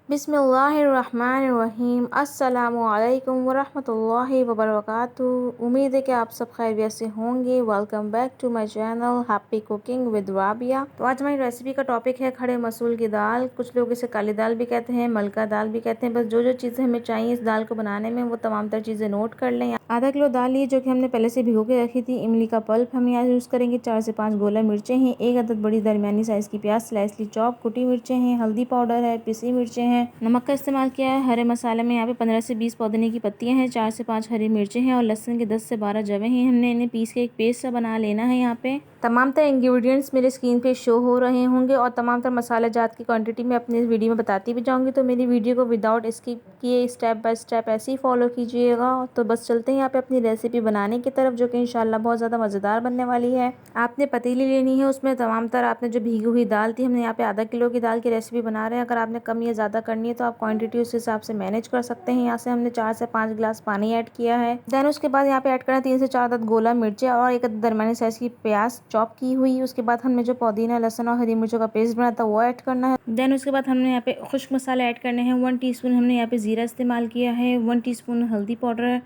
बिस्मिल्लाहिर्रहमानिर्रहीम। अस्सलामुअलैकुम वरहमतुल्लाहि वबरकातुहू। उम्मीद है कि आप सब खैरियत से होंगे। Welcome back to my channel happy cooking with Rabia. तो आज हमारी रेसिपी का टॉपिक है खड़े मसूर की दाल। कुछ लोग इसे काली दाल भी कहते हैं, मलका दाल भी कहते हैं। बस जो जो चीज़ें हमें चाहिए इस दाल को बनाने में वो तमाम तर चीज़ें नोट कर लें। आधा किलो दाल ली जो कि हमने पहले से भिगो के रखी थी। इमली का पल्प हम यहाँ यूज़ करेंगे। 4 से 5 गोला मिर्चें हैं। 1 अदद बड़ी दरमियानी साइज़ की प्याज स्लाइसली चॉप। कुटी मिर्चें हैं। हल्दी पाउडर है। पिसी मिर्चें हैं। नमक का इस्तेमाल किया है। हरे मसाले में यहाँ पे 15 से 20 पुदीने की पत्तियां हैं। 4 से 5 हरी मिर्चें हैं और लहसुन के 10 से 12 जवे हैं। हमने इन्हें पीस के एक पेस्ट सा बना लेना है। यहाँ पे तमाम तर इंग्रेडिएंट्स मेरे स्क्रीन पे शो हो रहे होंगे और तमाम तर मसाला जात की क्वांटिटी में अपनी इस वीडियो में बताती भी जाऊंगी। तो मेरी वीडियो को विदाउट स्किप किए स्टेप बाय स्टेप ऐसे ही फॉलो कीजिएगा। तो बस चलते हैं यहाँ पे अपनी रेसिपी बनाने की तरफ, जो कि इंशाल्लाह बहुत ज़्यादा मज़ेदार बनने वाली है। आपने पतीली लेनी है, उसमें तमाम तर आपने जो भीगी हुई दाल थी, हमने यहाँ पे आधा किलो की दाल की रेसिपी बना रहे हैं। अगर आपने कम या ज़्यादा करनी है तो आप क्वांटिटी उस हिसाब से मैनेज कर सकते हैं। यहाँ से हमने 4 से 5 गिलास पानी ऐड किया है। देन उसके बाद यहाँ पे ऐड करना 3 से 4 अदद गोला मिर्चें और 1 अदद दरमियानी साइज की प्याज चॉप की हुई। उसके बाद हमने जो पुदीना लहसुन और हरी मिर्चों का पेस्ट बनाया था वो ऐड करना है। देन उसके बाद हमने यहाँ पे खुश्क मसाले ऐड करने हैं। 1 टीस्पून हमने यहाँ पे ज़ीरा इस्तेमाल किया है। 1 टीस्पून हल्दी पाउडर,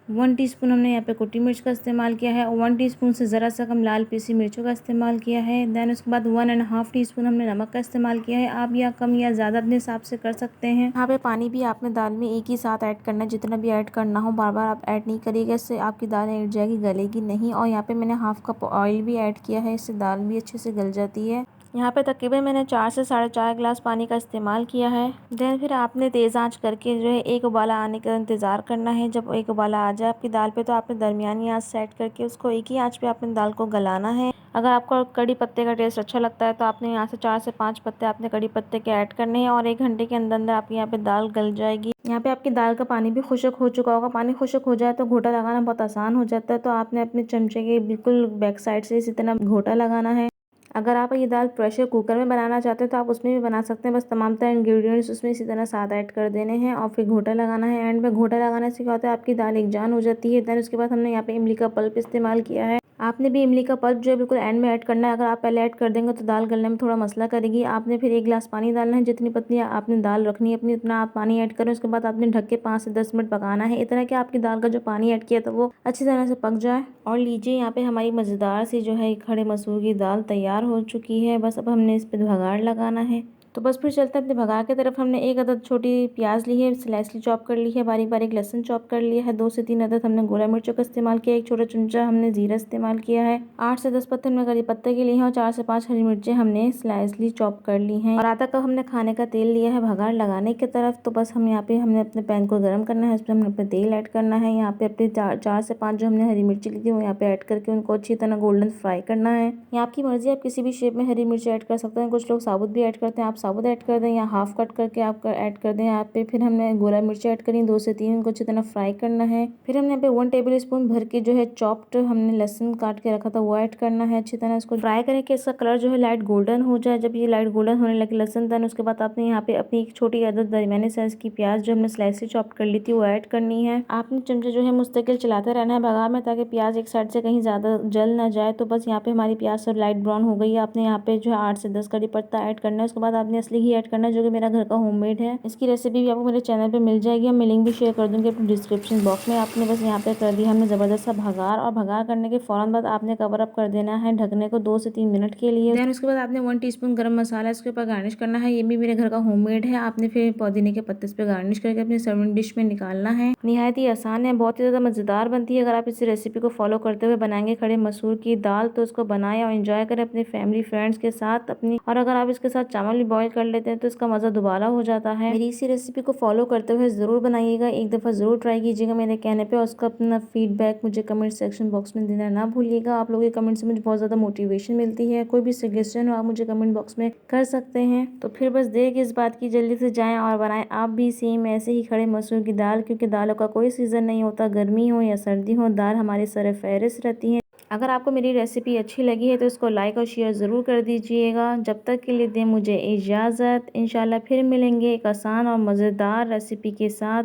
1 टीस्पून हमने यहाँ पे कुटी मिर्च का इस्तेमाल किया है और 1 टीस्पून से ज़रा सा कम लाल पीसी मिर्चों का इस्तेमाल किया है। देन उसके बाद 1.5 टीस्पून हमने नमक का इस्तेमाल किया है। आप या कम या ज़्यादा अपने हिसाब से कर सकते हैं। यहाँ पे पानी भी आपने दाल में एक ही साथ ऐड करना है, जितना भी ऐड करना हो। बार बार आप ऐड नहीं करिएगा, इससे आपकी दाल ऐड जाएगी, गलेगी नहीं। और यहाँ पे मैंने हाफ कप ऑयल भी ऐड किया है, इससे दाल भी अच्छे से गल जाती है। यहाँ पे तकरीबन मैंने 4 से 4.5 गिलास पानी का इस्तेमाल किया है। देन फिर आपने तेज़ आंच करके जो है एक उबाला आने का इंतज़ार करना है। जब एक उबाला आ जाए आपकी दाल पे तो आपने दरमियानी आंच सेट करके उसको एक ही आंच पे आपने दाल को गलाना है। अगर आपको कड़ी पत्ते का टेस्ट अच्छा लगता है तो आपने यहाँ से 4 से 5 पत्ते आपने कड़ी पत्ते के ऐड करने हैं और 1 घंटे के अंदर अंदर आपकी यहाँ पे दाल गल जाएगी। यहाँ पे आपकी दाल का पानी भी खुश्क हो चुका होगा। पानी खुश्क हो जाए तो घोटा लगाना बहुत आसान हो जाता है। तो आपने अपने चमचे के बिल्कुल बैक साइड से इसी तरह घोटा लगाना है। अगर आप ये दाल प्रेशर कुकर में बनाना चाहते हैं तो आप उसमें भी बना सकते हैं। बस तमाम तरह इंग्रेडिएंट्स उसमें इसी तरह साथ ऐड कर देने हैं और फिर घोटा लगाना है। एंड में घोटा लगाने से क्या होता है, आपकी दाल एक जान हो जाती है। देन उसके बाद हमने यहाँ पे इमली का पल्प इस्तेमाल किया है। आपने भी इमली का पल्प जो है बिल्कुल एंड में ऐड करना है। अगर आप पहले ऐड कर देंगे तो दाल गलने में थोड़ा मसला करेगी। आपने फिर 1 गिलास पानी डालना है। जितनी पतली आपने दाल रखनी है अपनी, उतना आप पानी ऐड करें। उसके बाद आपने ढक के 5 से 10 मिनट पकाना है, इतना कि आपकी दाल का जो पानी ऐड किया था वो अच्छी तरह से पक जाए। और लीजिए यहाँ पे हमारी मज़ेदार सी जो है खड़े मसूर की दाल तैयार हो चुकी है। बस अब हमने इस पे भगाड़ लगाना है। तो बस फिर चलते हैं अपने भगाड़ की तरफ। हमने 1 अदद छोटी प्याज ली है, स्लाइसली चॉप कर ली है। बारीक बारीक लहसुन चॉप कर लिया है। 2 से 3 अदद हमने गोला मिर्चों का इस्तेमाल किया है। 1 छोटा चमचा हमने जीरा इस्तेमाल किया है। 8 से 10 पत्ते हमने करी पत्ते के लिए हैं और 4 से 5 हरी मिर्चें हमने स्लाइसली चॉप कर ली हैं। और आधा कप हमने खाने का तेल लिया है भगाड़ लगाने की तरफ। तो बस हम यहाँ पे हमने अपने पैन को गर्म करना है, उसमें हमने अपने तेल ऐड करना है। यहाँ पे अपने 4 से 5 जो हमने हरी मिर्ची ली थी वो यहाँ पे ऐड करके उनको अच्छी तरह गोल्डन फ्राई करना है। यहाँ आपकी मर्जी, आप किसी भी शेप में हरी मिर्ची ऐड कर सकते हैं। कुछ लोग साबुत भी ऐड करते हैं, आप साबुत ऐड कर दें या हाफ कट करके आप ऐड कर दें यहाँ पे। फिर हमने गोला मिर्ची ऐड करी 2 से 3, उनको अच्छी तरह फ्राई करना है। फिर हमने यहाँ पे 1 टेबल स्पून भर के जो है चॉप्ड हमने लहसुन काट के रखा था वो ऐड करना है। अच्छी तरह इसको फ्राई करें कि इसका कलर जो है लाइट गोल्डन हो जाए। जब ये लाइट गोल्डन होने लगे लहसुन, देन उसके बाद आपने यहाँ पे अपनी एक छोटी अदद दरमियानी साइज की प्याज जो हमने स्लाइसली चॉप कर ली थी वो ऐड करनी है। आपने चमचे जो है मुस्तकिल चलाते रहना है भगाड़ में, ताकि प्याज एक साइड से कहीं ज्यादा जल ना जाए। तो बस यहाँ पे हमारी प्याज सब लाइट ब्राउन हो गई है। आपने यहाँ पे जो है 8 से 10 कड़ी पत्ता ऐड करना है। उसके बाद आपने असली घी ऐड करना है, जो कि मेरा घर का होममेड है। इसकी रेसिपी भी आपको मेरे चैनल पे मिल जाएगी, मैं लिंक भी शेयर कर दूंगी अपने डिस्क्रिप्शन बॉक्स में। आपने बस यहाँ पे कर दिया हमने ज़बरदस्त सा भगाड़, और भगाड़ करने के फ़ौरन बाद आपने कवर अप कर देना है ढकने को 2 से 3 मिनट के लिए। देन उसके बाद आपने 1 टीस्पून गरम मसाला इसके ऊपर गार्निश करना है, ये भी मेरे घर का होममेड है। आपने फिर पुदीने के पत्ते इस पे गार्निश करके अपने सर्विंग डिश में निकालना है। निहायत ही आसान है, बहुत ही ज़्यादा मज़ेदार बनती है। अगर आप इस रेसिपी को फॉलो करते हुए बनाएंगे खड़े मसूर की दाल, तो इसको बनाएं और एंजॉय करें अपने फैमिली फ्रेंड्स के साथ अपनी। और अगर आप इसके साथ चावल भी बॉईल कर लेते हैं तो इसका मज़ा दोबारा हो जाता है। मेरी इसी रेसिपी को फॉलो करते हुए ज़रूर बनाइएगा, एक दफ़ा ज़रूर ट्राई कीजिएगा मेरे कहने पे, और उसका अपना फीडबैक मुझे कमेंट सेक्शन बॉक्स में देना ना भूलिएगा। आप लोगों के कमेंट से मुझे बहुत ज़्यादा मोटिवेशन मिलती है। कोई भी सजेशन हो आप मुझे कमेंट बॉक्स में कर सकते हैं। तो फिर बस देर किस बात की, जल्दी से जाएँ और बनाएं आप भी सेम ऐसे ही खड़े मसूर की दाल, क्योंकि दालों का कोई सीज़न नहीं होता, गर्मी हो या सर्दी हो, दाल हमारी सर-ए-फ़हरिस्त रहती है। अगर आपको मेरी रेसिपी अच्छी लगी है तो इसको लाइक और शेयर ज़रूर कर दीजिएगा। जब तक के लिए दें मुझे इजाज़त। इंशाल्लाह फिर मिलेंगे एक आसान और मज़ेदार रेसिपी के साथ।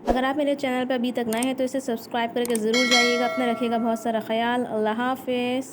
अगर आप मेरे चैनल पर अभी तक नए हैं तो इसे सब्सक्राइब करके ज़रूर जाइएगा। अपना रखिएगा बहुत सारा ख्याल। अल्लाह हाफ़िज़।